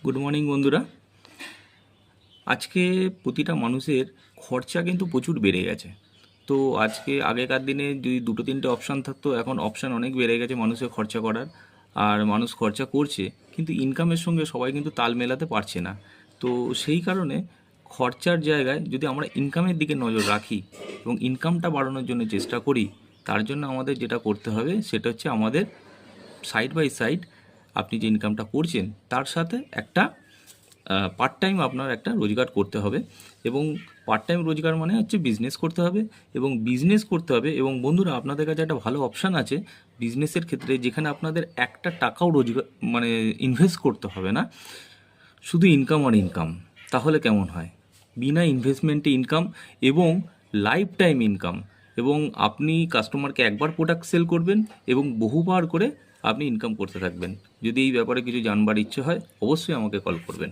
Good morning বন্ধুরা। আজকে প্রতিটা মানুষের খরচা কিন্তু প্রচুর বেড়ে গেছে। তো আজকে আগেকার দিনে যদি দুটো তিনটে অপশান থাকতো, এখন অপশান অনেক বেড়ে গেছে মানুষের খরচা করার। আর মানুষ খরচা করছে, কিন্তু ইনকামের সঙ্গে সবাই কিন্তু তাল মেলাতে পারছে না। তো সেই কারণে খরচার জায়গায় যদি আমরা ইনকামের দিকে নজর রাখি এবং ইনকামটা বাড়ানোর জন্য চেষ্টা করি, তার জন্য আমাদের যেটা করতে হবে সেটা হচ্ছে আমাদের সাইড বাই সাইড আপনি যে ইনকামটা করছেন তার সাথে একটা পার্ট টাইম আপনার একটা রোজগার করতে হবে। এবং পার্ট টাইম রোজগার মানে হচ্ছে বিজনেস করতে হবে, এবং বিজনেস করতে হবে। এবং বন্ধুরা, আপনাদের কাছে একটা ভালো অপশান আছে বিজনেসের ক্ষেত্রে, যেখানে আপনাদের একটা টাকাও রোজগার মানে ইনভেস্ট করতে হবে না, শুধু ইনকাম আর ইনকাম। তাহলে কেমন হয়? বিনা ইনভেস্টমেন্টে ইনকাম এবং লাইফ টাইম ইনকাম। এবং আপনি কাস্টমারকে একবার প্রোডাক্ট সেল করবেন এবং বহুবার করে আপনি ইনকাম করতে থাকবেন। যদি এই ব্যাপারে কিছু জানবার ইচ্ছে হয়, অবশ্যই আমাকে কল করবেন।